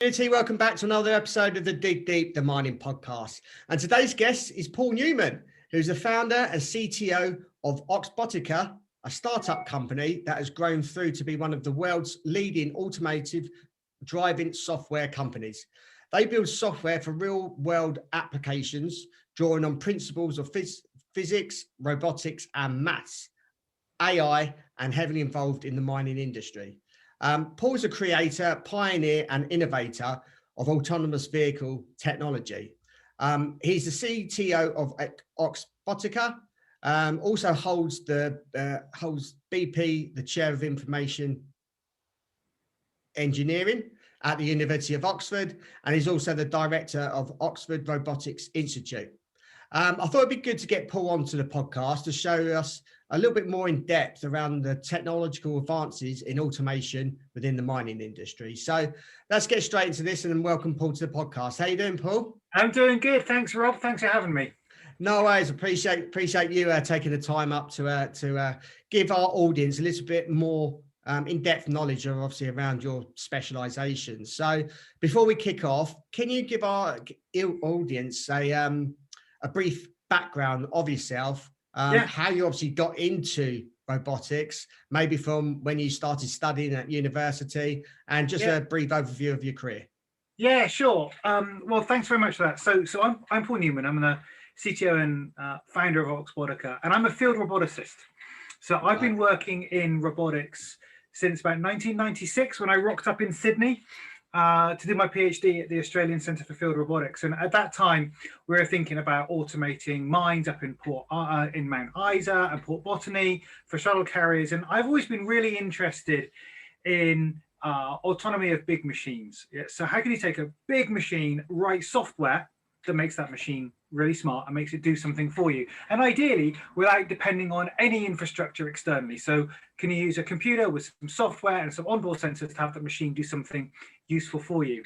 Community, welcome back to another episode of the Dig Deep, the Mining Podcast. And today's guest is Paul Newman, who's the founder and CTO of Oxbotica, a startup company that has grown through to be one of the world's leading automotive driving software companies. They build software for real-world applications, drawing on principles of physics, robotics, and maths, AI, and heavily involved in the mining industry. Paul's a creator, pioneer, and innovator of autonomous vehicle technology. He's the CTO of Oxbotica, also holds BP, the chair of information engineering at the University of Oxford, and he's also the director of Oxford Robotics Institute. I thought it'd be good to get Paul onto the podcast to show us a little bit more in depth around the technological advances in automation within the mining industry. So let's get straight into this and welcome Paul to the podcast. How you doing, Paul? I'm doing good. Thanks, Rob. Thanks for having me. No worries. Appreciate you taking the time up to give our audience a little bit more in-depth knowledge of obviously around your specialisation. So before we kick off, can you give our audience a brief background of yourself? How you obviously got into robotics, maybe from when you started studying at university, and just a brief overview of your career. Yeah, sure. Well, thanks very much for that. So I'm Paul Newman. I'm the CTO and founder of Oxbotica, and I'm a field roboticist. So I've been working in robotics since about 1996 when I rocked up in Sydney to do my PhD at the Australian Centre for Field Robotics. And at that time, we were thinking about automating mines up in Mount Isa and Port Botany for shuttle carriers. And I've always been really interested in autonomy of big machines. Yeah, so how can you take a big machine, write software that makes that machine really smart and makes it do something for you, and ideally without depending on any infrastructure externally? So can you use a computer with some software and some onboard sensors to have the machine do something useful for you?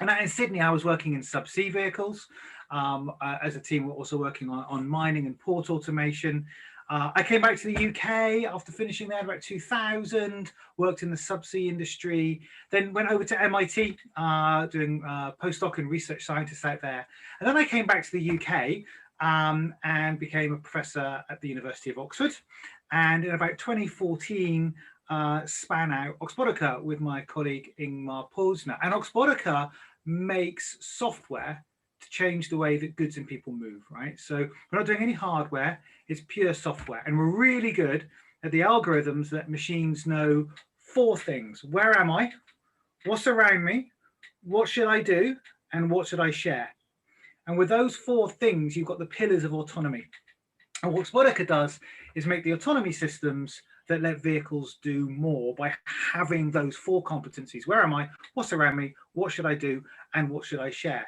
And in Sydney, I was working in subsea vehicles. As a team, we're also working on mining and port automation. I came back to the UK after finishing there about 2000, worked in the subsea industry, then went over to MIT doing postdoc and research scientist out there. And then I came back to the UK and became a professor at the University of Oxford. And in about 2014, span out Oxbotica with my colleague Ingmar Posner. And Oxbotica makes software to change the way that goods and people move, right? So we're not doing any hardware, it's pure software. And we're really good at the algorithms that machines know four things. Where am I? What's around me? What should I do? And what should I share? And with those four things, you've got the pillars of autonomy. And what Oxbotica does is make the autonomy systems that let vehicles do more by having those four competencies. Where am I? What's around me? What should I do? And what should I share?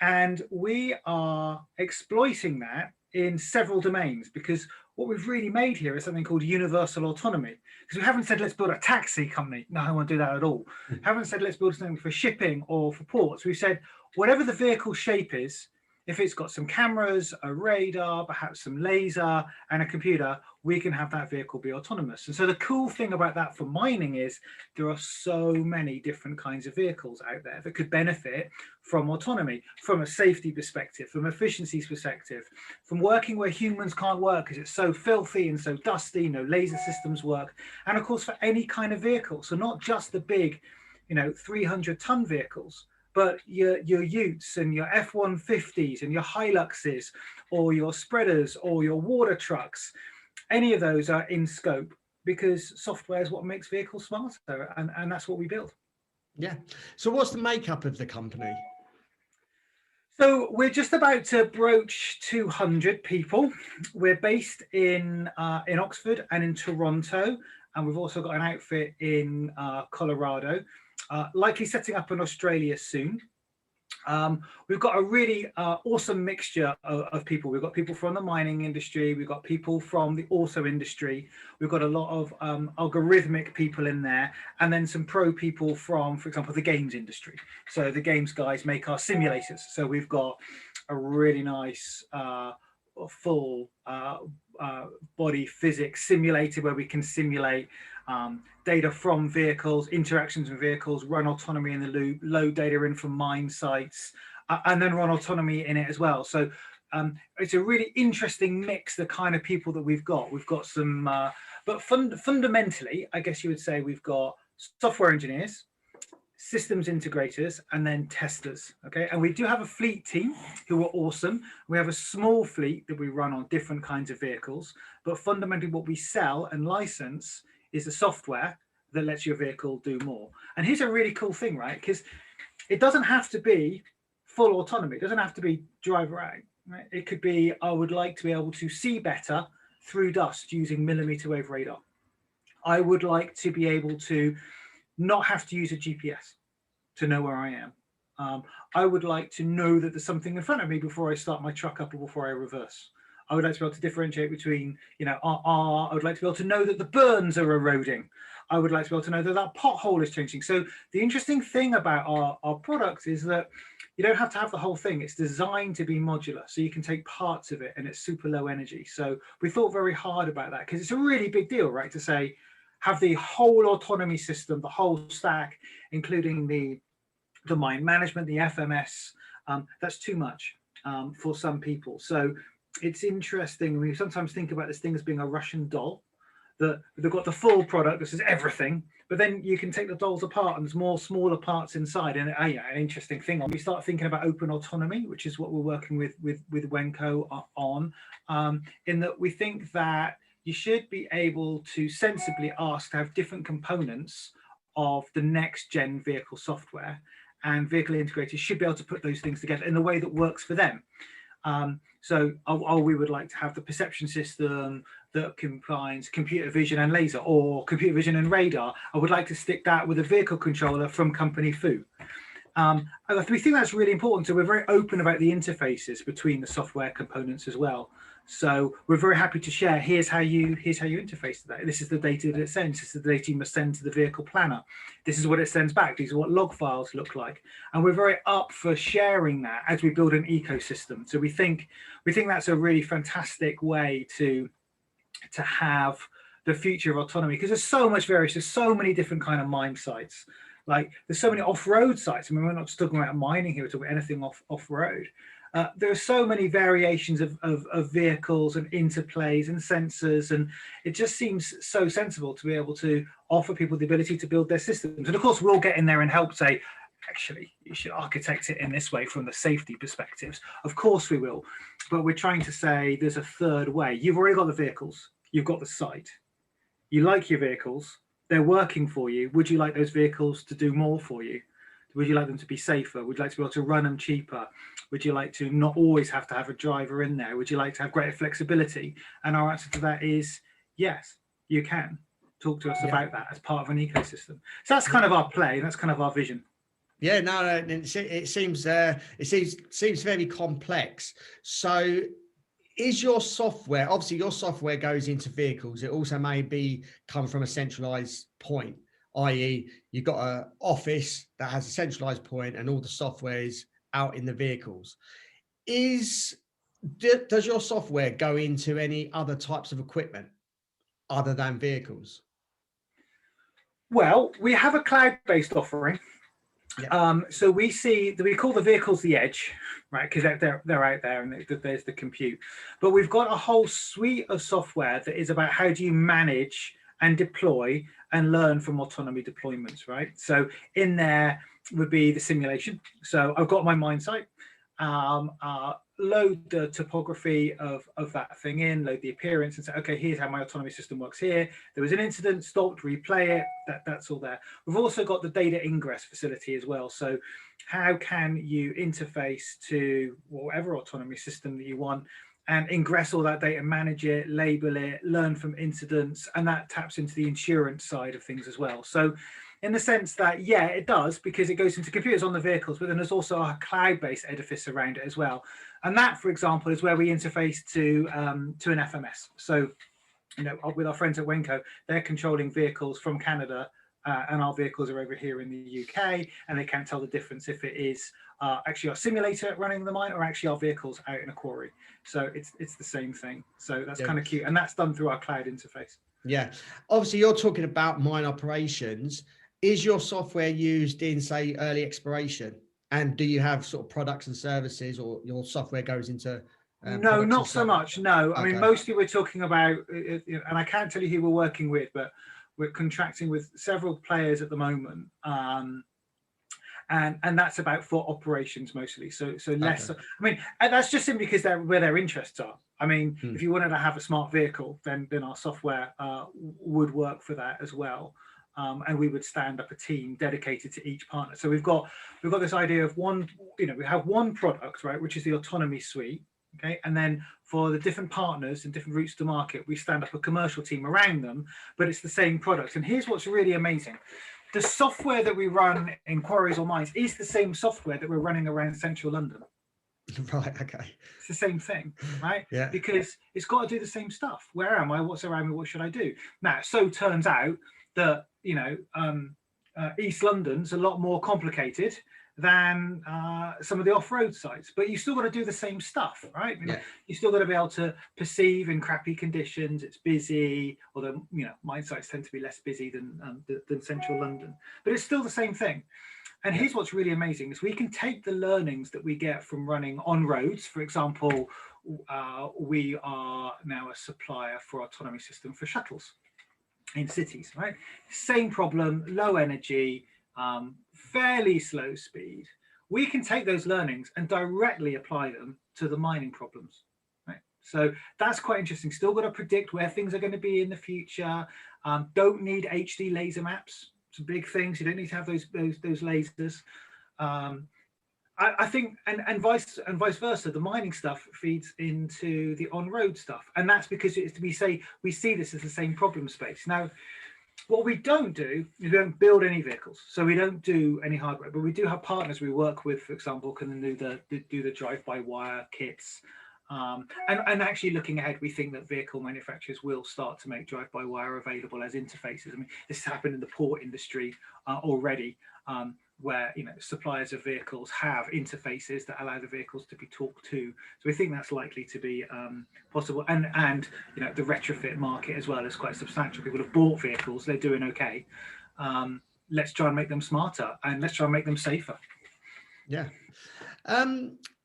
And we are exploiting that in several domains, because what we've really made here is something called universal autonomy. Because we haven't said, let's build a taxi company. No, I don't want to do that at all. Haven't said, let's build something for shipping or for ports. We've said, whatever the vehicle shape is, if it's got some cameras, a radar, perhaps some laser and a computer, we can have that vehicle be autonomous. And so the cool thing about that for mining is there are so many different kinds of vehicles out there that could benefit from autonomy, from a safety perspective, from efficiencies perspective, from working where humans can't work because it's so filthy and so dusty, no laser systems work. And of course, for any kind of vehicle. So not just the big, 300-ton vehicles, but your utes and your F-150s and your Hiluxes or your spreaders or your water trucks, any of those are in scope because software is what makes vehicles smarter, and that's what we build. Yeah. So what's the makeup of the company? So we're just about to broach 200 people. We're based in Oxford and in Toronto, and we've also got an outfit in Colorado. Likely setting up in Australia soon. We've got a really awesome mixture of people. We've got people from the mining industry. We've got people from the auto industry. We've got a lot of algorithmic people in there, and then some pro people from, for example, the games industry. So the games guys make our simulators. So we've got a really nice full body physics simulator, where we can simulate data from vehicles, interactions with vehicles, run autonomy in the loop, load data in from mine sites, and then run autonomy in it as well. So it's a really interesting mix, the kind of people that we've got. We've got some, but fundamentally, I guess you would say we've got software engineers, systems integrators, and then testers. Okay, and we do have a fleet team who are awesome. We have a small fleet that we run on different kinds of vehicles, but fundamentally what we sell and license is the software that lets your vehicle do more. And here's a really cool thing, right? Because it doesn't have to be full autonomy. It doesn't have to be driver out. Right? It could be, I would like to be able to see better through dust using millimeter wave radar. I would like to be able to not have to use a GPS to know where I am. I would like to know that there's something in front of me before I start my truck up or before I reverse. I would like to be able to differentiate between, I would like to be able to know that the burns are eroding. I would like to be able to know that that pothole is changing. So the interesting thing about our product is that you don't have to have the whole thing. It's designed to be modular, so you can take parts of it, and it's super low energy. So we thought very hard about that, because it's a really big deal, right? To say, have the whole autonomy system, the whole stack, including the mine management, the FMS. That's too much for some people. So it's interesting. We sometimes think about this thing as being a Russian doll, that they've got the full product, this is everything, but then you can take the dolls apart and there's more smaller parts inside. And an interesting thing, we start thinking about open autonomy, which is what we're working with Wenco on, in that we think that you should be able to sensibly ask to have different components of the next gen vehicle software, and vehicle integrators should be able to put those things together in the way that works for them. So we would like to have the perception system that combines computer vision and laser, or computer vision and radar. I would like to stick that with a vehicle controller from company foo. We think that's really important. So we're very open about the interfaces between the software components as well. So we're very happy to share, here's how you interface to that. This is the data that it sends. This is the data you must send to the vehicle planner. This is what it sends back. These are what log files look like. And we're very up for sharing that as we build an ecosystem. So we think that's a really fantastic way to have the future of autonomy, because there's so much variation. There's so many different kind of mine sites. Like there's so many off-road sites. I mean, we're not just talking about mining here, we're talking about anything off-road. There are so many variations of vehicles and interplays and sensors, and it just seems so sensible to be able to offer people the ability to build their systems. And of course, we'll get in there and help say, actually, you should architect it in this way from the safety perspectives. Of course we will, but we're trying to say there's a third way. You've already got the vehicles, you've got the site, you like your vehicles, they're working for you. Would you like those vehicles to do more for you? Would you like them to be safer? Would you like to be able to run them cheaper? Would you like to not always have to have a driver in there? Would you like to have greater flexibility? And our answer to that is yes, you can. Talk to us about that as part of an ecosystem. So that's kind of our play. That's kind of our vision. Yeah, no, it seems very complex. So is your software, obviously your software goes into vehicles, it also may come from a centralized point, i.e. you've got an office that has a centralized point and all the software is out in the vehicles. Does your software go into any other types of equipment other than vehicles? Well, we have a cloud-based offering. Yeah. So we call the vehicles the edge, right? Because they're out there and there's the compute. But we've got a whole suite of software that is about how do you manage and deploy and learn from autonomy deployments, right? So in there would be the simulation. So I've got my mine site, load the topography of that thing in, load the appearance and say, okay, here's how my autonomy system works here. There was an incident, stopped, replay it, that's all there. We've also got the data ingress facility as well. So how can you interface to whatever autonomy system that you want and ingress all that data, manage it, label it, learn from incidents, and that taps into the insurance side of things as well. So in the sense that, yeah, it does, because it goes into computers on the vehicles, but then there's also a cloud-based edifice around it as well. And that, for example, is where we interface to an FMS. So, with our friends at Wenco, they're controlling vehicles from Canada and our vehicles are over here in the UK, and they can't tell the difference if it is actually our simulator running the mine or actually our vehicles out in a quarry. So it's the same thing. So that's kind of cute, and that's done through our cloud interface. Yeah, obviously you're talking about mine operations. Is your software used in, say, early exploration? And do you have sort of products and services, or your software goes into no, not so much. No, I mean, mostly we're talking about, and I can't tell you who we're working with, but we're contracting with several players at the moment, and that's about for operations mostly. So less. I mean, that's just simply because they're where their interests are. I mean, if you wanted to have a smart vehicle, then our software would work for that as well. And we would stand up a team dedicated to each partner. So we've got this idea of one, we have one product, right, which is the autonomy suite. Okay, and then for the different partners and different routes to market, we stand up a commercial team around them, but it's the same product. And here's what's really amazing. The software that we run in quarries or mines is the same software that we're running around central London. Right, okay. It's the same thing, right? Yeah. Because it's got to do the same stuff. Where am I? What's around me? What should I do? Now, so turns out that, East London's a lot more complicated than some of the off-road sites, but you still got to do the same stuff, right? You still got to be able to perceive in crappy conditions. It's busy, although mine sites tend to be less busy than central London, but it's still the same thing. And here's what's really amazing is we can take the learnings that we get from running on roads. For example, we are now a supplier for autonomy system for shuttles in cities, right? Same problem, low energy, fairly slow speed. We can take those learnings and directly apply them to the mining problems, right? So that's quite interesting. Still got to predict where things are going to be in the future. Don't need HD laser maps. Some big things. You don't need to have those lasers. I think, and vice versa. The mining stuff feeds into the on-road stuff, and that's because we see this as the same problem space. Now, what we don't do is we don't build any vehicles, so we don't do any hardware, but we do have partners we work with, for example, can do the drive-by-wire kits. And actually looking ahead, we think that vehicle manufacturers will start to make drive-by-wire available as interfaces. I mean, this has happened in the port industry already, where suppliers of vehicles have interfaces that allow the vehicles to be talked to. So we think that's likely to be possible. And the retrofit market as well is quite substantial. People have bought vehicles, they're doing okay. Let's try and make them smarter, and let's try and make them safer. Yeah.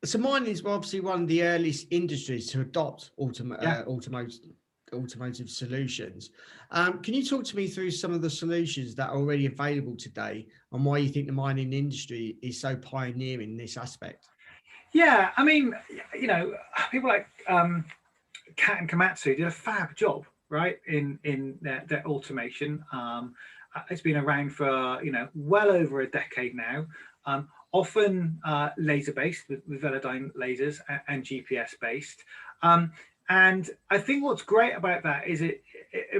So mining is obviously one of the earliest industries to adopt automotive solutions. Can you talk to me through some of the solutions that are already available today and why you think the mining industry is so pioneering in this aspect? Yeah, I mean, people like Cat and Komatsu did a fab job, right, in their automation. It's been around for well over a decade now. Often laser-based with Velodyne lasers and GPS-based. And I think what's great about that is it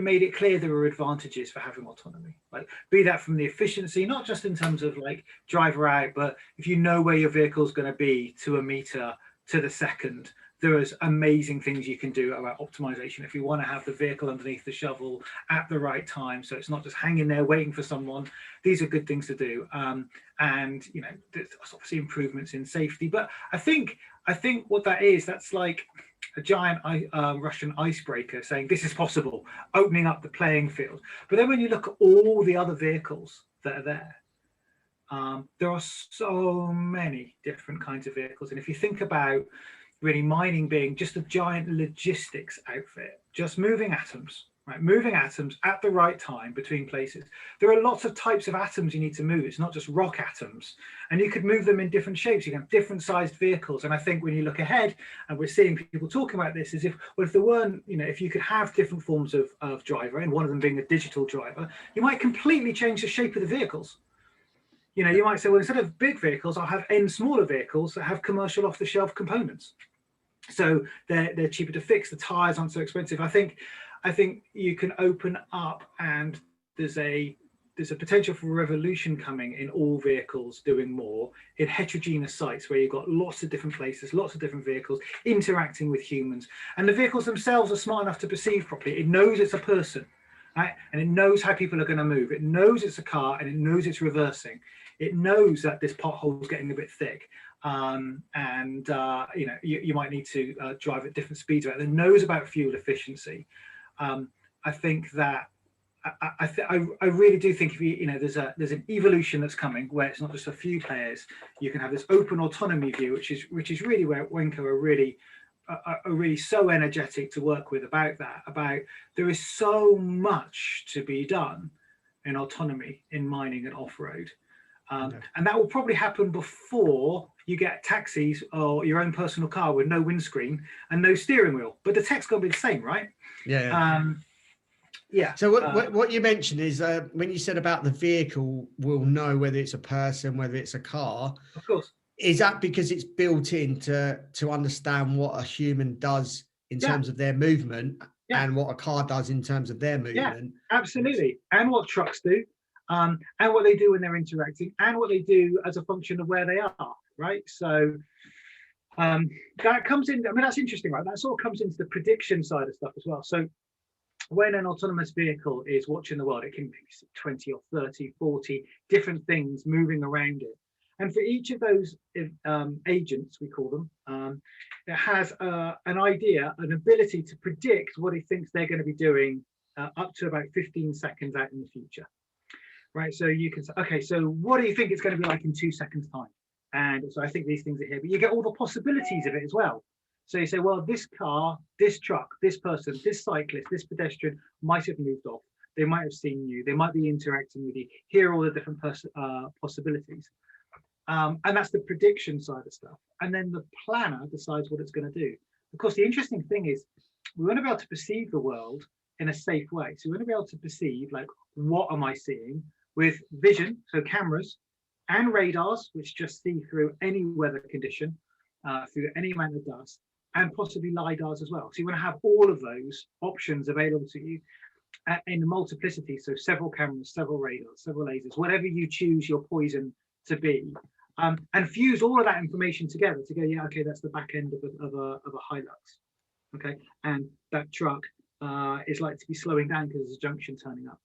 made it clear there were advantages for having autonomy, like be that from the efficiency, not just in terms of like driver out, but if you know where your vehicle is going to be to a meter to the second, there is amazing things you can do about optimization if you want to have the vehicle underneath the shovel at the right time, so it's not just hanging there waiting for someone. These are good things to do, and there's obviously improvements in safety. But I think what that is, that's like a giant Russian icebreaker saying this is possible, opening up the playing field. But then when you look at all the other vehicles that are there are so many different kinds of vehicles, and if you think about really mining being just a giant logistics outfit, just moving atoms, right? Moving atoms at the right time between places. There are lots of types of atoms you need to move. It's not just rock atoms, and you could move them in different shapes. You can have different sized vehicles. And I think when you look ahead, and we're seeing people talking about this, is if there weren't, if you could have different forms of driver, and one of them being a digital driver, you might completely change the shape of the vehicles. You might say, well, instead of big vehicles, I'll have N smaller vehicles that have commercial off-the-shelf components. So they're cheaper to fix. The tires aren't so expensive. I think you can open up, and there's a potential for a revolution coming in all vehicles doing more in heterogeneous sites where you've got lots of different places, lots of different vehicles interacting with humans, and the vehicles themselves are smart enough to perceive properly. It knows it's a person. right? And it knows how people are going to move. It knows it's a car, and it knows it's reversing. It knows that this pothole is getting a bit thick, and you know, you might need to drive at different speeds. Right? It knows about fuel efficiency. I think that I really do think, if you know, there's an evolution that's coming where it's not just a few players. You can have this open autonomy view, which is really where Wenco are really so energetic to work with about that. About there is so much to be done in autonomy in mining and off-road, and that will probably happen before you get taxis or your own personal car with no windscreen and no steering wheel. But the tech's going to be the same, right? Yeah. Yeah. So what you mentioned is when you said about the vehicle will know whether it's a person, whether it's a car. Of course. Is that because it's built in to understand what a human does in terms of their movement and what a car does in terms of their movement? Yeah, absolutely. And what trucks do, and what they do when they're interacting, and what they do as a function of where they are, right? So that comes in, I mean, that's interesting, right? That sort of comes into the prediction side of stuff as well. So when an autonomous vehicle is watching the world, it can be 20 or 30, 40 different things moving around it. And for each of those agents, we call them, it has an idea, an ability to predict what it thinks they're going to be doing up to about 15 seconds out in the future. Right, so you can say, okay, so what do you think it's going to be like in 2 seconds time? And so I think these things are here, but you get all the possibilities of it as well. So you say, well, this car, this truck, this person, this cyclist, this pedestrian might have moved off. They might have seen you. They might be interacting with you. Here are all the different possibilities. And that's the prediction side of stuff. And then the planner decides what it's going to do. Of course, the interesting thing is we want to be able to perceive the world in a safe way. So we want to be able to perceive, like, what am I seeing with vision, so cameras and radars, which just see through any weather condition, through any amount of dust, and possibly LiDARs as well. So you want to have all of those options available to you in multiplicity. So several cameras, several radars, several lasers, whatever you choose your poison to be, and fuse all of that information together to go, yeah, okay, that's the back end of a Hilux. Okay, and that truck is likely to be slowing down because there's a junction turning up.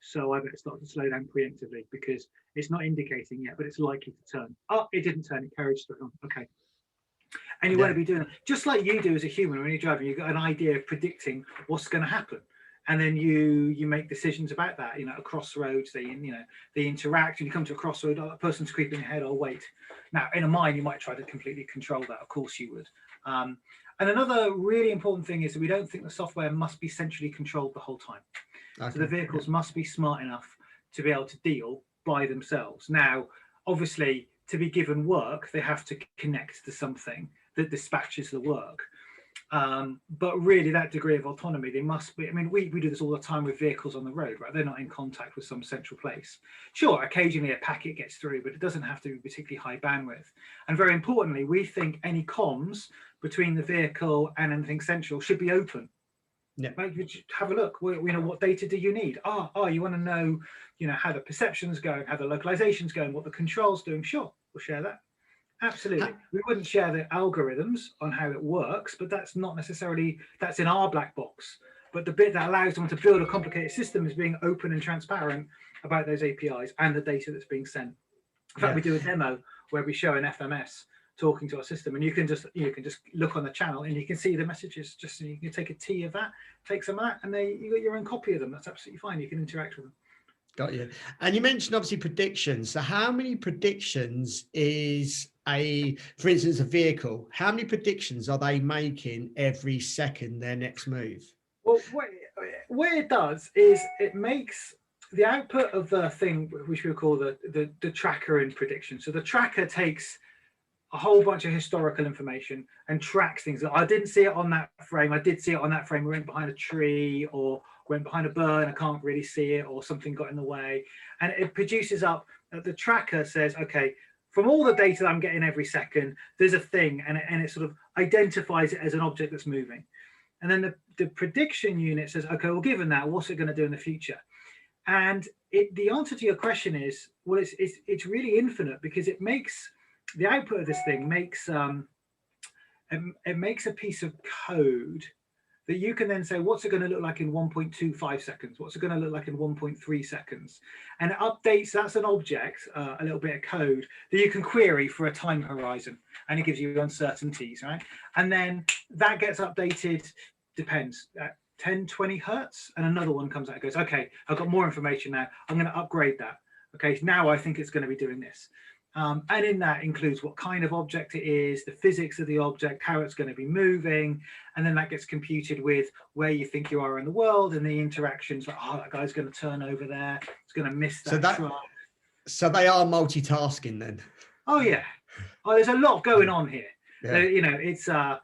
So I better start to slow down preemptively because it's not indicating yet, but it's likely to turn. Oh, it didn't turn, it carriage stuck on. Okay. And you want to be doing it just like you do as a human when you're driving. You've got an idea of predicting what's going to happen, and then you make decisions about that. You know, at crossroads, they interact, and you come to a crossroad. Oh, that person's creeping ahead. I'll wait. Now, in a mine, you might try to completely control that. Of course, you would. And another really important thing is that we don't think the software must be centrally controlled the whole time. Okay. So the vehicles must be smart enough to be able to deal by themselves. Now, obviously, to be given work, they have to connect to something that dispatches the work. But really, that degree of autonomy, they must be. I mean, we do this all the time with vehicles on the road, right? They're not in contact with some central place. Sure, occasionally a packet gets through, but it doesn't have to be particularly high bandwidth. And very importantly, we think any comms between the vehicle and anything central should be open. Yeah. Right? Have a look. What data do you need? You want to know, how the perception's going, how the localization's going, what the control's doing. Sure, we'll share that. Absolutely. We wouldn't share the algorithms on how it works, but that's not necessarily, that's in our black box. But the bit that allows them to build a complicated system is being open and transparent about those APIs and the data that's being sent. In fact, we do a demo where we show an FMS talking to our system, and you can just look on the channel and you can see the messages. Just you can take a T of that, take some of that, and you got your own copy of them. That's absolutely fine. You can interact with them. Got you. And you mentioned obviously predictions. So how many predictions is for instance, a vehicle? How many predictions are they making every second their next move? Well, what it does is it makes the output of the thing, which we call the tracker in prediction. So the tracker takes a whole bunch of historical information and tracks things. I didn't see it on that frame. I did see it on that frame. We went behind a tree or went behind a burn. I can't really see it, or something got in the way. And it produces up, the tracker says, okay, from all the data that I'm getting every second, there's a thing, and it sort of identifies it as an object that's moving. And then the prediction unit says, okay, well, given that, what's it going to do in the future? And the answer to your question is, well, it's really infinite, because it makes the output of this thing makes it makes a piece of code that you can then say, what's it going to look like in 1.25 seconds? What's it going to look like in 1.3 seconds? And it updates, that's an object, a little bit of code that you can query for a time horizon, and it gives you uncertainties, right? And then that gets updated, depends, 10, 20 hertz, and another one comes out and goes, okay, I've got more information now. I'm going to upgrade that. Okay, now I think it's going to be doing this. And in that includes what kind of object it is, the physics of the object, how it's going to be moving, and then that gets computed with where you think you are in the world and the interactions. Like, oh, that guy's going to turn over there, it's going to miss that truck. So they are multitasking then. Oh yeah, oh, there's a lot going on here. Yeah. You know, it's I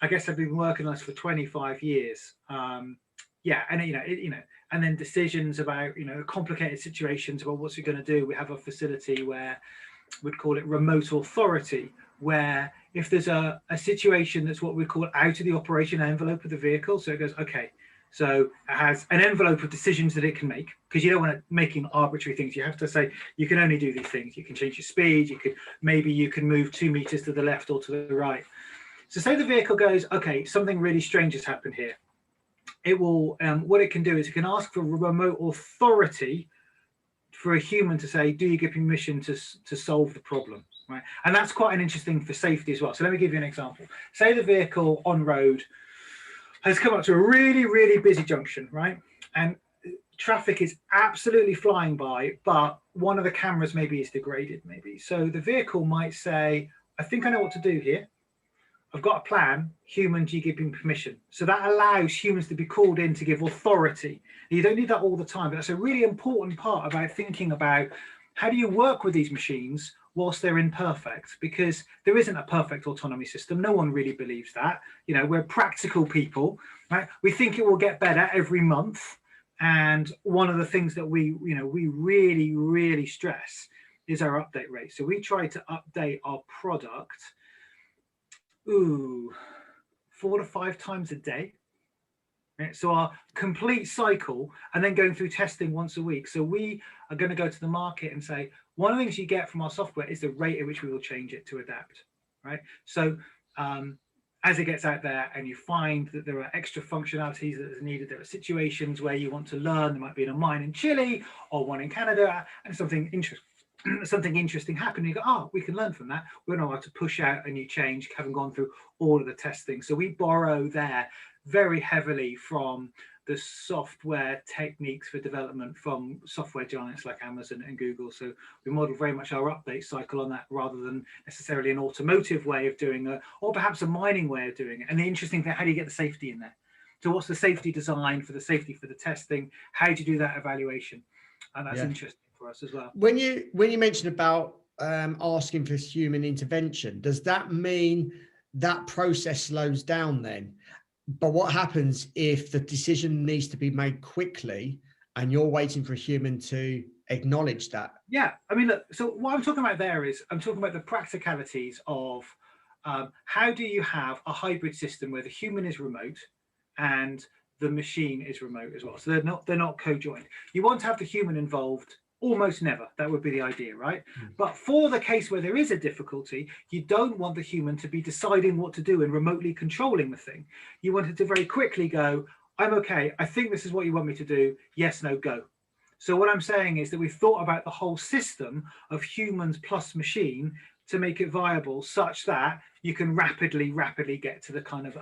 guess I've been working on this for 25 years. Yeah, and and then decisions about complicated situations about what's it going to do. We have a facility where we'd call it remote authority, where if there's a situation that's what we call out of the operation envelope of the vehicle, so it goes, okay, so it has an envelope of decisions that it can make, because you don't want to making arbitrary things. You have to say you can only do these things. You can change your speed, you can move 2 meters to the left or to the right. So say the vehicle goes, okay, something really strange has happened here. It will what it can do is it can ask for remote authority for a human to say, do you give permission to solve the problem, right? And that's quite an interesting for safety as well. So let me give you an example. Say the vehicle on road has come up to a really, really busy junction, right? And traffic is absolutely flying by, but one of the cameras maybe is degraded, maybe. So the vehicle might say, I think I know what to do here. I've got a plan. Human, do you give him permission? So that allows humans to be called in to give authority. You don't need that all the time, but that's a really important part about thinking about how do you work with these machines whilst they're imperfect, because there isn't a perfect autonomy system. No one really believes that. We're practical people, right? We think it will get better every month. And one of the things that we really, really stress is our update rate. So we try to update our product 4 to 5 times a day. Right? So our complete cycle, and then going through testing once a week. So we are going to go to the market and say, one of the things you get from our software is the rate at which we will change it to adapt, right? So as it gets out there and you find that there are extra functionalities that is needed, there are situations where you want to learn, there might be in a mine in Chile or one in Canada, and something interesting happened, you go, oh, we can learn from that. We're not allowed to push out a new change, having gone through all of the testing. So we borrow there very heavily from the software techniques for development from software giants like Amazon and Google. So we model very much our update cycle on that, rather than necessarily an automotive way of doing it, or perhaps a mining way of doing it. And the interesting thing, how do you get the safety in there? So what's the safety design for the safety for the testing? How do you do that evaluation? And that's interesting for us as well. When you mentioned about asking for human intervention, does that mean that process slows down then? But what happens if the decision needs to be made quickly and you're waiting for a human to acknowledge that? Yeah, I mean, look, so what I'm talking about there is I'm talking about the practicalities of how do you have a hybrid system where the human is remote and the machine is remote as well. So they're not co-joined. You want to have the human involved almost never. That would be the idea, right? But for the case where there is a difficulty, you don't want the human to be deciding what to do and remotely controlling the thing. You want it to very quickly go, I'm okay, I think this is what you want me to do. Yes, no, go. So what I'm saying is that we've thought about the whole system of humans plus machine to make it viable, such that you can rapidly get to the kind of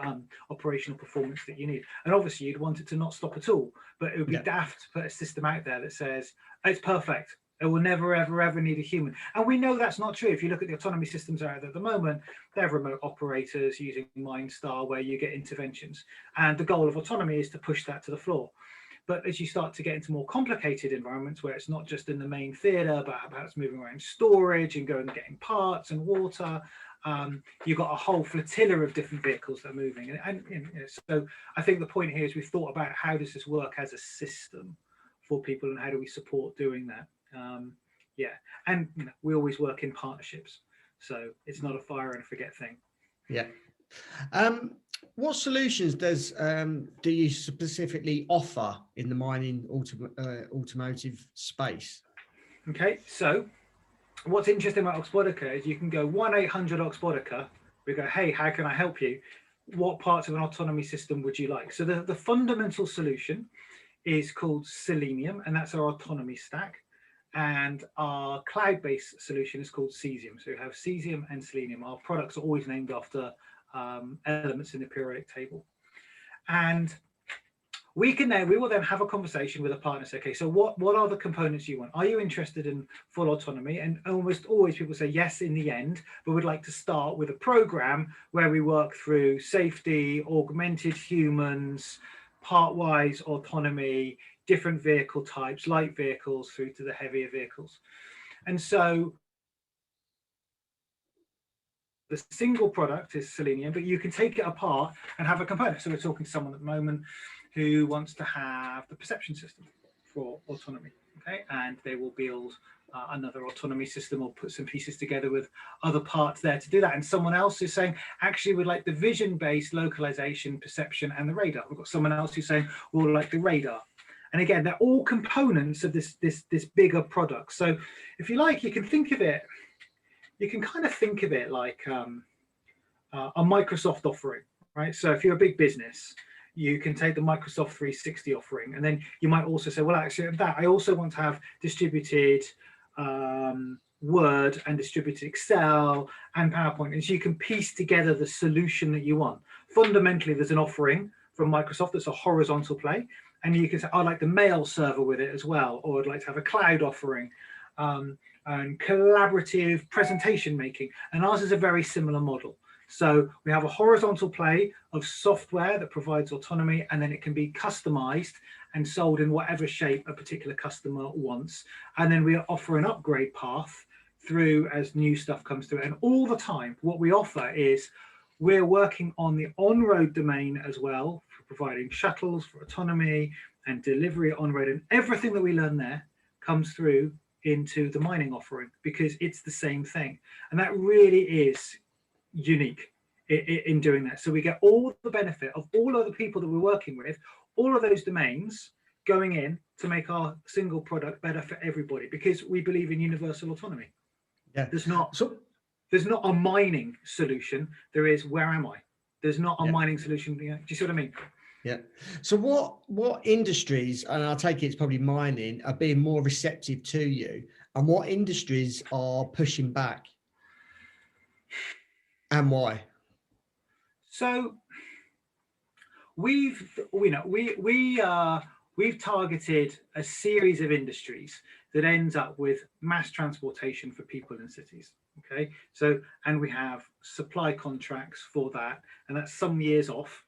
operational performance that you need. And obviously you'd want it to not stop at all, but it would be daft to put a system out there that says it's perfect, it will never ever need a human. And we know that's not true. If you look at the autonomy systems out there at the moment, they have remote operators using MindStar where you get interventions, and the goal of autonomy is to push that to the floor. But as you start to get into more complicated environments where it's not just in the main theatre, but perhaps moving around storage and going and getting parts and water, you've got a whole flotilla of different vehicles that are moving. And so I think the point here is we've thought about how does this work as a system for people and how do we support doing that. And we always work in partnerships. So it's not a fire and forget thing. Yeah. What solutions do you specifically offer in the mining automotive space? Okay, so what's interesting about Oxbotica is you can go 1-800-Oxbotica. We go, hey, how can I help you? what parts of an autonomy system would you like? So the fundamental solution is called Selenium, and that's our autonomy stack. And our cloud-based solution is called Cesium. So we have Cesium and Selenium. Our products are always named after elements in the periodic table. And we will then have a conversation with a partner. Say, okay, so what are the components you want? Are you interested in full autonomy? And almost always people say yes in the end, but would like to start with a program where we work through safety, augmented humans, part-wise autonomy, different vehicle types, light vehicles through to the heavier vehicles. And so the single product is Selenium, but you can take it apart and have a component. So we're talking to someone at the moment who wants to have the perception system for autonomy, okay? And they will build another autonomy system or put some pieces together with other parts there to do that. And someone else is saying, actually, we'd like the vision-based localization, perception, and the radar. We've got someone else who's saying, we'll like the radar. And again, they're all components of this bigger product. So if you like, you can think of it, you can kind of think of it like a Microsoft offering, right? So if you're a big business, you can take the Microsoft 360 offering, and then you might also say, well, actually, that I also want to have distributed Word and distributed Excel and PowerPoint, and so you can piece together the solution that you want. Fundamentally, there's an offering from Microsoft that's a horizontal play, and you can say, I'd like the mail server with it as well, or I'd like to have a cloud offering, and collaborative presentation making, and ours is a very similar model. So we have a horizontal play of software that provides autonomy, and then it can be customized and sold in whatever shape a particular customer wants. And then we offer an upgrade path through as new stuff comes through. And all the time, what we offer is we're working on the on-road domain as well, for providing shuttles for autonomy and delivery on-road, and everything that we learn there comes through into the mining offering, because it's the same thing. And that really is unique in doing that. So we get all the benefit of all of the people that we're working with, all of those domains going in to make our single product better for everybody, because we believe in universal autonomy. Yeah. There's not a mining solution. There is, where am I? There's not a mining solution. Do you see what I mean? Yeah. So what industries, and I'll take it's probably mining, are being more receptive to you, and what industries are pushing back, and why? So we've targeted a series of industries that ends up with mass transportation for people in cities. Okay, so, and we have supply contracts for that, and that's some years off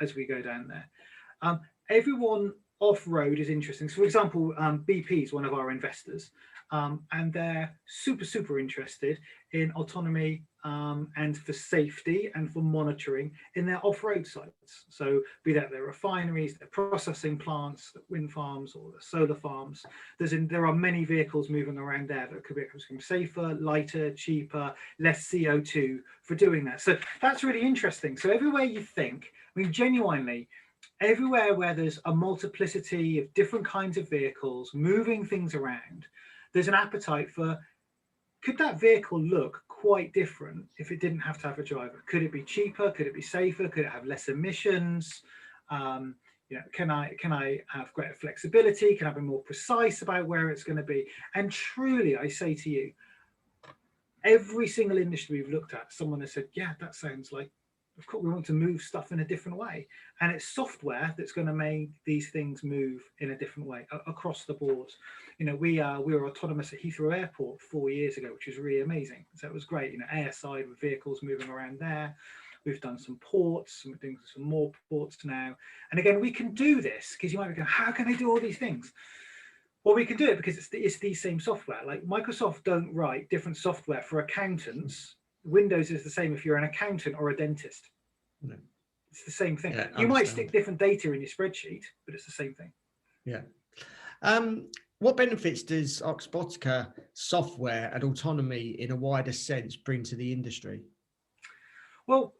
as we go down there. Everyone off-road is interesting. So for example, BP is one of our investors, and they're super interested in autonomy and for safety and for monitoring in their off-road sites. So be that their refineries, their processing plants, the wind farms, or the solar farms. There are many vehicles moving around there that could become safer, lighter, cheaper, less CO2 for doing that. So that's really interesting. So everywhere you think, I mean, genuinely, everywhere where there's a multiplicity of different kinds of vehicles moving things around, there's an appetite for, could that vehicle look quite different if it didn't have to have a driver? Could it be cheaper? Could it be safer? Could it have less emissions? Can I have greater flexibility? Can I be more precise about where it's going to be? And truly, I say to you, every single industry we've looked at, someone has said, yeah, that sounds like, of course, we want to move stuff in a different way. And it's software that's going to make these things move in a different way across the board. You know, we were autonomous at Heathrow Airport 4 years ago, which was really amazing. So it was great, you know, airside with vehicles moving around there. We've done some ports, and we're doing some more ports now. And again, we can do this because you might be going, how can they do all these things? Well, we can do it because it's the same software. Like Microsoft don't write different software for accountants. Windows is the same if you're an accountant or a dentist. No. It's the same thing. Yeah, you might stick different data in your spreadsheet, but it's the same thing. Yeah. What benefits does Oxbotica software and autonomy in a wider sense bring to the industry? Well,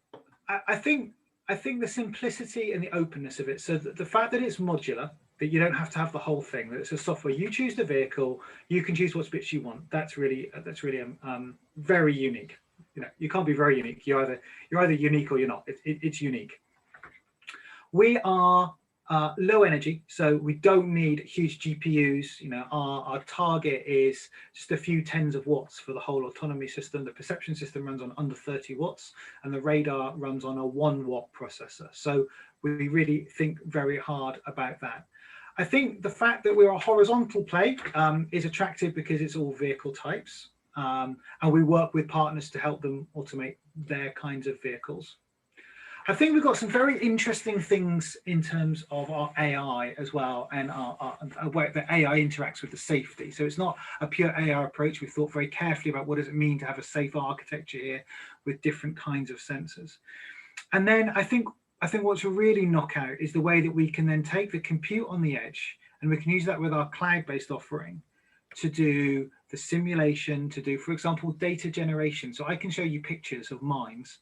I think the simplicity and the openness of it. So the fact that it's modular, that you don't have to have the whole thing, that it's a software. You choose the vehicle, you can choose what bits you want. That's really very unique. you can't be very unique. You're either unique or you're not. It's unique. We are low energy, so we don't need huge GPUs. Our target is just a few tens of watts for the whole autonomy system. The perception system runs on under 30 watts, and the radar runs on a 1 watt processor. So we really think very hard about that. I think the fact that we're a horizontal play is attractive because it's all vehicle types, and we work with partners to help them automate their kinds of vehicles. I think we've got some very interesting things in terms of our AI as well, and our where the AI interacts with the safety. So it's not a pure AI approach. We've thought very carefully about what does it mean to have a safe architecture here with different kinds of sensors. And then I think what's a really knockout is the way that we can then take the compute on the edge, and we can use that with our cloud-based offering to do the simulation, to do, for example, data generation. So I can show you pictures of mines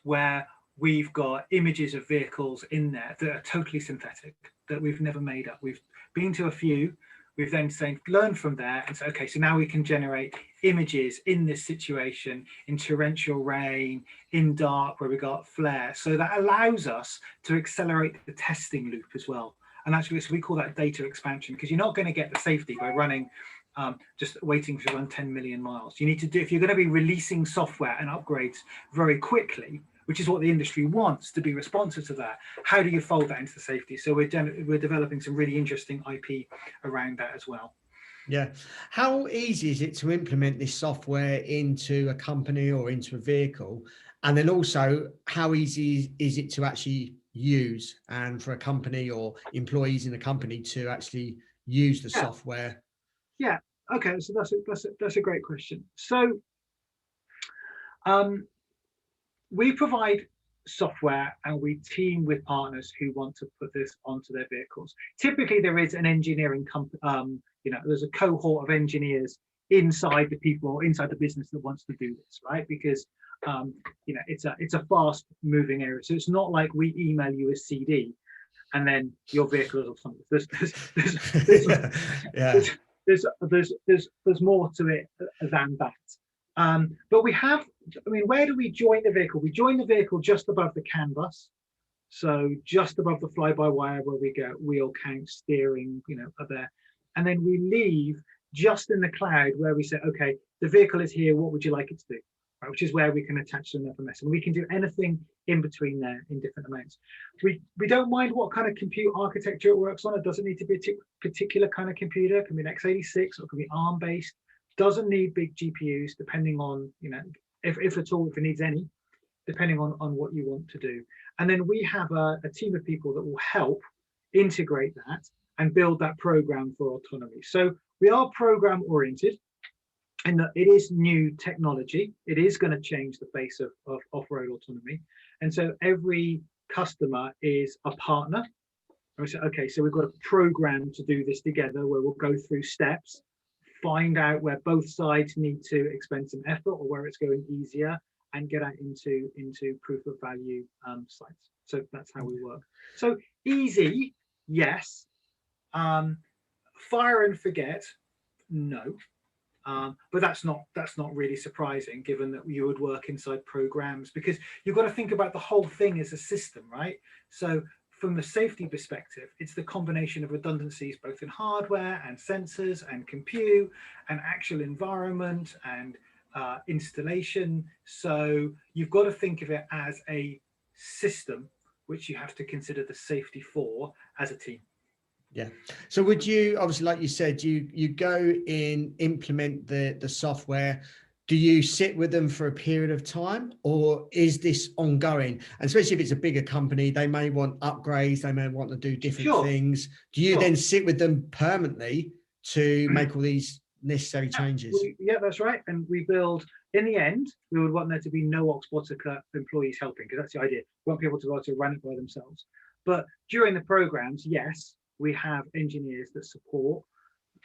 where we've got images of vehicles in there that are totally synthetic, that we've never made up. We've been to a few, we've then learned from there and say, okay, so now we can generate images in this situation, in torrential rain, in dark, where we got flare. So that allows us to accelerate the testing loop as well. And actually, so we call that data expansion, because you're not going to get the safety by running just waiting to run 10 million miles. You need to do, if you're going to be releasing software and upgrades very quickly, which is what the industry wants to be responsive to that, how do you fold that into the safety? So we're developing some really interesting IP around that as well. Yeah. How easy is it to implement this software into a company or into a vehicle? And then also, how easy is it to actually use, and for a company or employees in a company to actually use the software? Yeah. Okay. So that's a great question. So we provide software and we team with partners who want to put this onto their vehicles. Typically, there is an engineering company, there's a cohort of engineers inside the business that wants to do this, right? Because it's a fast moving area. So it's not like we email you a CD and then your vehicle is autonomous. There's more to it than that. But where do we join the vehicle? We join the vehicle just above the canvas. So just above the fly-by-wire where we go wheel count, steering, are there. And then we leave just in the cloud where we say, okay, the vehicle is here. What would you like it to do? Right, which is where we can attach an FMS. And we can do anything in between there in different amounts. We don't mind what kind of compute architecture it works on. It doesn't need to be a particular kind of computer. It can be an x86 or it can be ARM-based. Doesn't need big GPUs, depending on, if at all, if it needs any, depending on what you want to do. And then we have a team of people that will help integrate that and build that program for autonomy. So we are program oriented, and it is new technology. It is going to change the face of off-road autonomy. And so every customer is a partner. And we say, okay, so we've got a program to do this together where we'll go through steps, find out where both sides need to expend some effort or where it's going easier, and get out into proof of value sites. So that's how we work. So easy, yes. Fire and forget, no. But that's not really surprising, given that you would work inside programs, because you've got to think about the whole thing as a system, right? So from the safety perspective, it's the combination of redundancies, both in hardware and sensors and compute and actual environment and installation. So you've got to think of it as a system, which you have to consider the safety for as a team. Yeah. So would you, obviously, like you said, you go in, implement the software. Do you sit with them for a period of time, or is this ongoing? And especially if it's a bigger company, they may want upgrades, they may want to do different things. Do you then sit with them permanently to make all these necessary changes? Yeah, that's right. And we build, in the end, we would want there to be no Oxbotica employees helping, because that's the idea. We want people to be able to run it by themselves. But during the programs, yes, we have engineers that support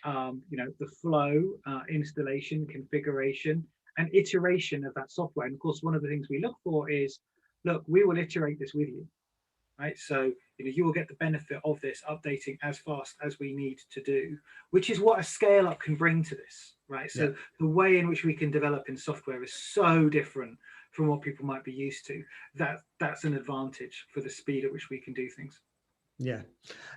the flow, installation, configuration, and iteration of that software. And of course, one of the things we look for is, look, we will iterate this with you, right? So you will get the benefit of this updating as fast as we need to do, which is what a scale up can bring to this, right? So the way in which we can develop in software is so different from what people might be used to. That's an advantage for the speed at which we can do things. Yeah.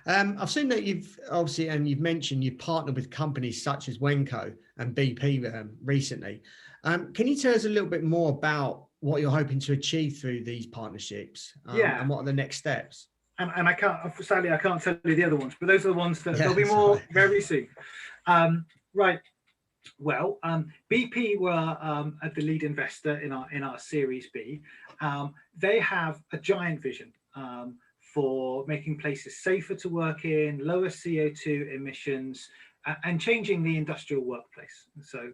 I've seen that you've obviously, and you've mentioned you've partnered with companies such as Wenco and Bp recently. Can you tell us a little bit more about what you're hoping to achieve through these partnerships and what are the next steps? And I can't, sadly, I can't tell you the other ones, but those are the ones that there'll be more very soon. Right. Well, BP were the lead investor in our Series B. They have a giant vision for making places safer to work in, lower CO2 emissions, and changing the industrial workplace. So,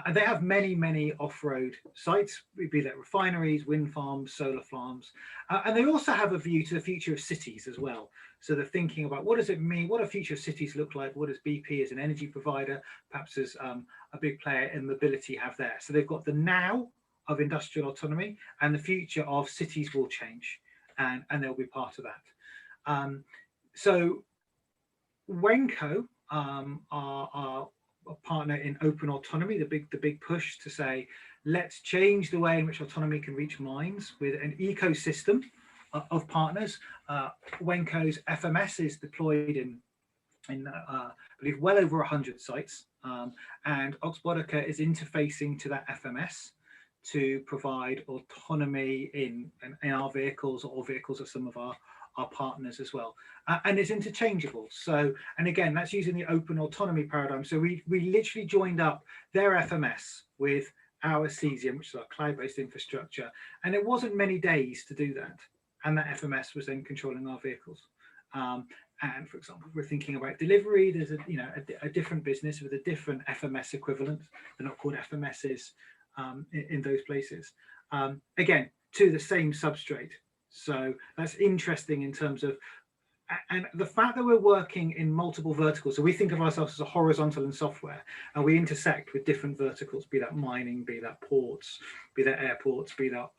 and they have many off-road sites, be that refineries, wind farms, solar farms, and they also have a view to the future of cities as well. So they're thinking about what does it mean, what do future cities look like, what does BP as an energy provider, perhaps as a big player in mobility have there. So they've got the now of industrial autonomy and the future of cities will change, and they'll be part of that. So Wenco are a partner in open autonomy, the big push to say, let's change the way in which autonomy can reach minds with an ecosystem of partners. Wenco's FMS is deployed in I believe well over 100 sites, and Oxbotica is interfacing to that FMS to provide autonomy in our vehicles or vehicles of some of our partners as well, and it's interchangeable. So, and again, that's using the open autonomy paradigm. So we literally joined up their FMS with our Cesium, which is our cloud-based infrastructure, and it wasn't many days to do that, and that FMS was then controlling our vehicles. And for example, we're thinking about delivery. There's a different business with a different FMS equivalent. They're not called FMSs in those places. Again, to the same substrate. So that's interesting in terms of, and the fact that we're working in multiple verticals. So we think of ourselves as a horizontal in software, and we intersect with different verticals, be that mining, be that ports, be that airports, be that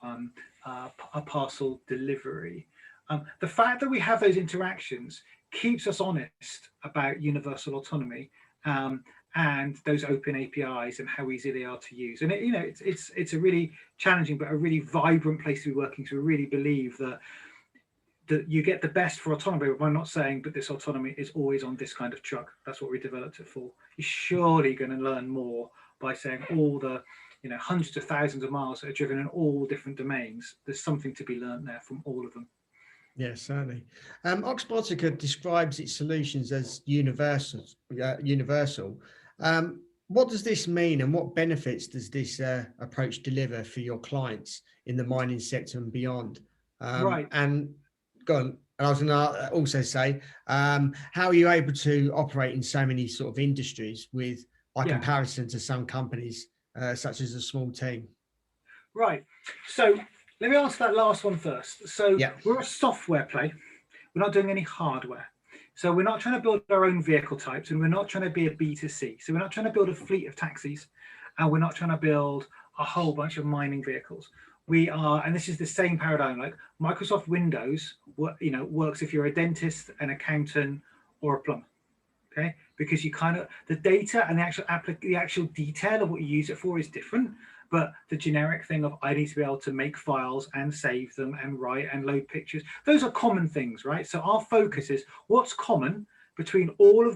a parcel delivery. The fact that we have those interactions keeps us honest about universal autonomy and those open APIs and how easy they are to use. And it's a really challenging but a really vibrant place to be working. So we really believe that you get the best for autonomy. But I'm not saying that this autonomy is always on this kind of truck. That's what we developed it for. You're surely going to learn more by saying all the hundreds of thousands of miles that are driven in all different domains. There's something to be learned there from all of them. Yes, certainly. Oxbotica describes its solutions as universal. What does this mean, and what benefits does this approach deliver for your clients in the mining sector and beyond? Right. And go on. I was going to also say, how are you able to operate in so many sort of industries by comparison to some companies, such as a small team? Right. So let me answer that last one first. So we're a software play. We're not doing any hardware. So we're not trying to build our own vehicle types, and we're not trying to be a B2C. So we're not trying to build a fleet of taxis, and we're not trying to build a whole bunch of mining vehicles. We are, and this is the same paradigm, like Microsoft Windows, works if you're a dentist, an accountant, or a plumber. Okay, because the data and the actual detail of what you use it for is different. But the generic thing of I need to be able to make files and save them and write and load pictures, those are common things, right? So our focus is what's common between all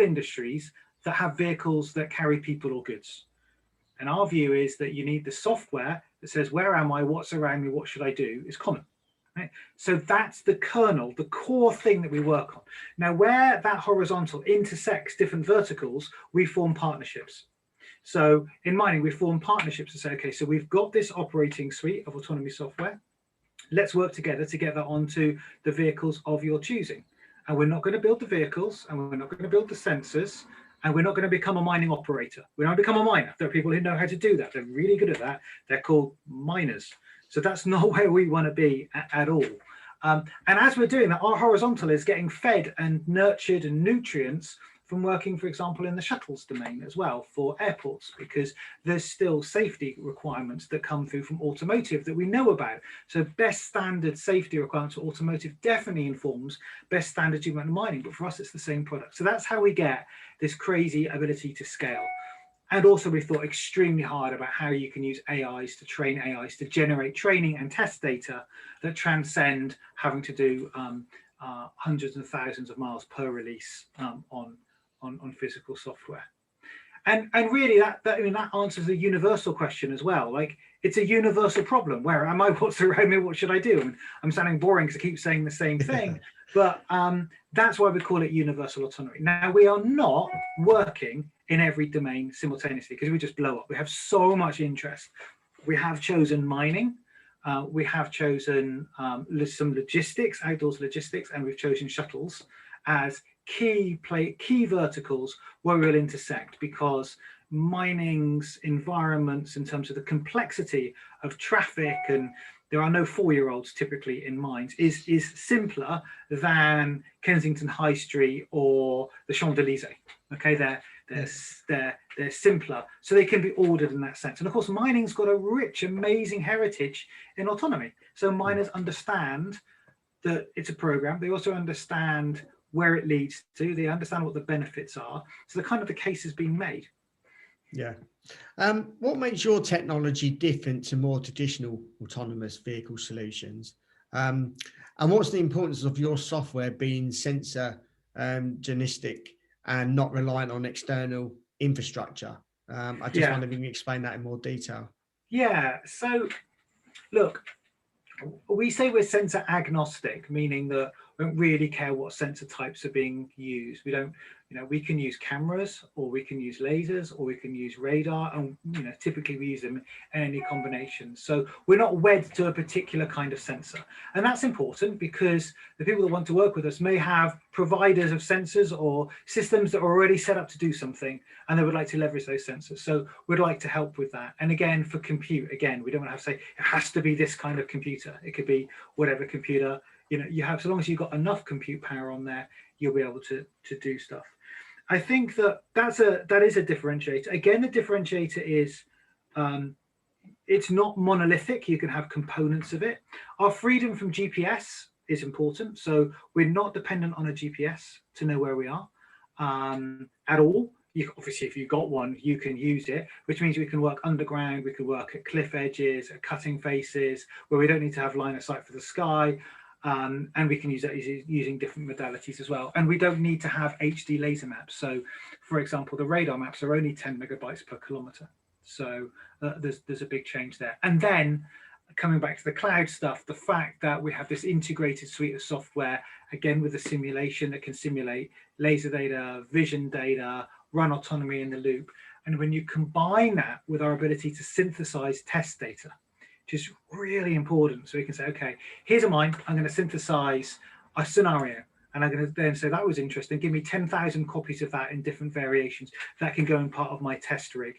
industries that have vehicles that carry people or goods. And our view is that you need the software that says, where am I, what's around me, what should I do, is common. Right? So that's the kernel, the core thing that we work on. Now, where that horizontal intersects different verticals, we form partnerships. So in mining, we form partnerships to say, okay, so we've got this operating suite of autonomy software. Let's work together to get that onto the vehicles of your choosing. And we're not going to build the vehicles, and we're not going to build the sensors, and we're not going to become a mining operator. We don't become a miner. There are people who know how to do that. They're really good at that. They're called miners. So that's not where we want to be at all. And as we're doing that, our horizontal is getting fed and nurtured and nutrients from working, for example, in the shuttles domain as well for airports, because there's still safety requirements that come through from automotive that we know about. So best standard safety requirements for automotive definitely informs best standards in mining, but for us, it's the same product. So that's how we get this crazy ability to scale. And also we thought extremely hard about how you can use AIs to train AIs to generate training and test data that transcend having to do hundreds and thousands of miles per release on physical software. And really that answers a universal question as well. Like, it's a universal problem. Where am I? What's around me? What should I do? And I'm sounding boring because I keep saying the same thing, but that's why we call it universal autonomy. Now, we are not working in every domain simultaneously because we just blow up. We have so much interest. We have chosen mining. We have chosen some logistics, outdoors logistics, and we've chosen shuttles as key verticals where we'll intersect, because mining's environments in terms of the complexity of traffic, and there are no 4-year-olds typically in mines, is simpler than Kensington High Street or the Champs-Élysées. Okay, they're simpler, so they can be ordered in that sense. And of course, mining's got a rich, amazing heritage in autonomy. So miners understand that it's a program. They also understand where it leads to. They understand what the benefits are. So the case has been made. Yeah. What makes your technology different to more traditional autonomous vehicle solutions? And what's the importance of your software being sensor agnostic and not reliant on external infrastructure? I just wonder if you can explain that in more detail. Yeah. So look, we say we're sensor agnostic, meaning that we don't really care what sensor types are being used. We don't, we can use cameras, or we can use lasers, or we can use radar, and typically we use them in any combination. So we're not wed to a particular kind of sensor, and that's important because the people that want to work with us may have providers of sensors or systems that are already set up to do something, and they would like to leverage those sensors. So we'd like to help with that. And again, for compute, again, we don't want to have to say it has to be this kind of computer. It could be whatever computer you have, so long as you've got enough compute power on there, you'll be able to do stuff. I think that is a differentiator. Again, the differentiator is it's not monolithic. You can have components of it. Our freedom from GPS is important. So we're not dependent on a GPS to know where we are at all. Obviously, if you've got one, you can use it, which means we can work underground. We can work at cliff edges, at cutting faces, where we don't need to have line of sight for the sky. And we can use that using different modalities as well. And we don't need to have HD laser maps. So, for example, the radar maps are only 10 megabytes per kilometer. So there's a big change there. And then coming back to the cloud stuff, the fact that we have this integrated suite of software, again, with a simulation that can simulate laser data, vision data, run autonomy in the loop. And when you combine that with our ability to synthesize test data, which is really important. So we can say, okay, here's a mine. I'm going to synthesize a scenario, and I'm going to then say that was interesting. Give me 10,000 copies of that in different variations. That can go in part of my test rig.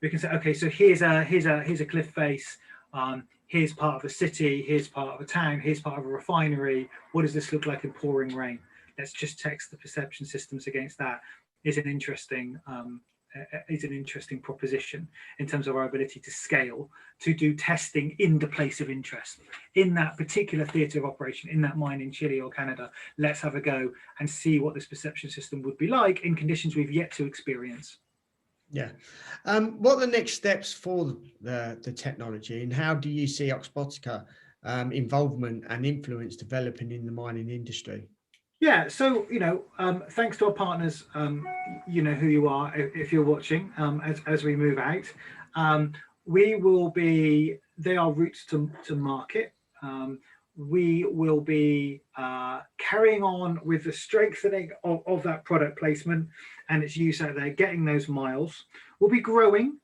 We can say, okay, so here's a cliff face. Here's part of a city. Here's part of a town. Here's part of a refinery. What does this look like in pouring rain? Let's just text the perception systems against that. Is an interesting proposition in terms of our ability to scale, to do testing in the place of interest, in that particular theatre of operation, in that mine in Chile or Canada. Let's have a go and see what this perception system would be like in conditions we've yet to experience. Yeah. What are the next steps for the technology, and how do you see Oxbotica involvement and influence developing in the mining industry? Yeah, so thanks to our partners, you know who you are if you're watching. As we move out, we will be. They are routes to market. We will be carrying on with the strengthening of that product placement and its use out there, getting those miles. We'll be growing.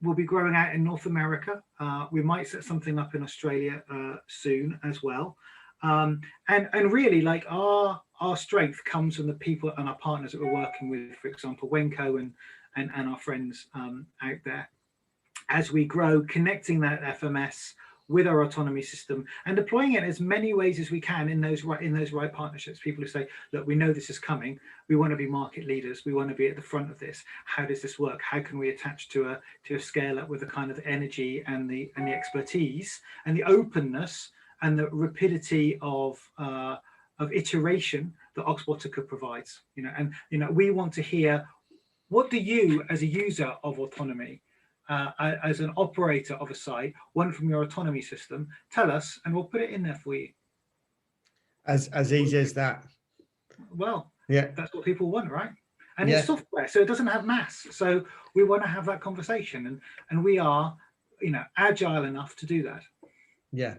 We'll be growing out in North America. We might set something up in Australia soon as well. And really, like our strength comes from the people and our partners that we're working with, for example, Wenco and our friends out there. As we grow, connecting that FMS with our autonomy system and deploying it in as many ways as we can in those right partnerships. People who say, look, we know this is coming, we want to be market leaders, we want to be at the front of this. How does this work? How can we attach to a scale up with the kind of energy and the expertise and the openness and the rapidity of iteration that Oxbotica provides? And we want to hear, what do you as a user of autonomy, as an operator of a site, one from your autonomy system, tell us, and we'll put it in there for you. As easy as that. Well, yeah, that's what people want, right? And it's software, so it doesn't have mass. So we want to have that conversation, and we are, agile enough to do that. Yeah.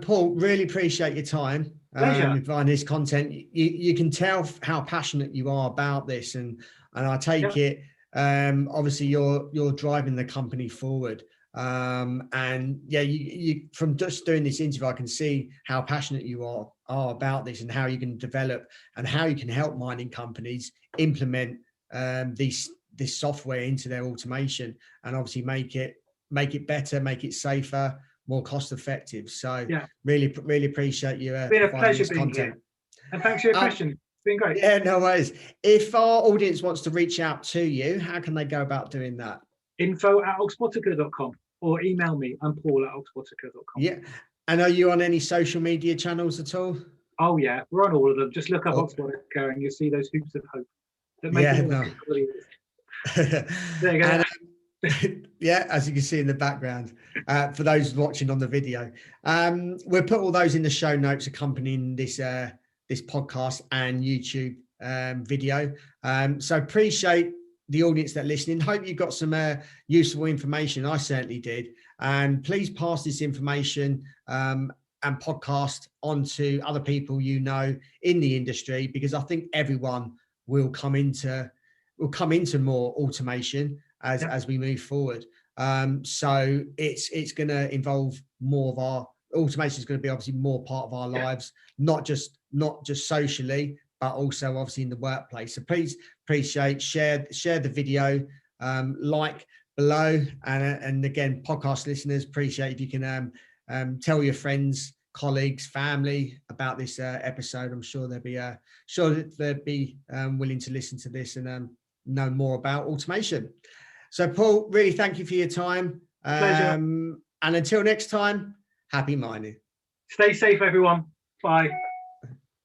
Paul, really appreciate your time. Providing this content. You can tell how passionate you are about this, and I take it. Obviously, you're driving the company forward. And yeah, you from just doing this interview, I can see how passionate you are about this, and how you can develop and how you can help mining companies implement this software into their automation, and obviously make it better, make it safer, more cost effective. So really appreciate you. It's been a pleasure being here. And thanks for your question. It's been great. Yeah, no worries. If our audience wants to reach out to you, how can they go about doing that? info@oxbotica.com, or email me. I'm Paul@oxbotica.com. Yeah. And are you on any social media channels at all? Oh yeah, we're on all of them. Just look up Oxbotica and you'll see those hoops of hope that make There you go. And, yeah, as you can see in the background, for those watching on the video, we'll put all those in the show notes accompanying this podcast and YouTube video. So appreciate the audience that are listening. Hope you got some useful information. I certainly did. And please pass this information and podcast on to other people in the industry, because I think everyone will come into more automation as we move forward. So it's going to involve more of our automation. Is going to be obviously more part of our lives, not just socially, but also obviously in the workplace. So please share the video, like below, and again, podcast listeners, appreciate if you can tell your friends, colleagues, family about this episode. I'm sure they'll be willing to listen to this and know more about automation. So Paul, really thank you for your time. Pleasure. And until next time, happy mining. Stay safe, everyone. Bye.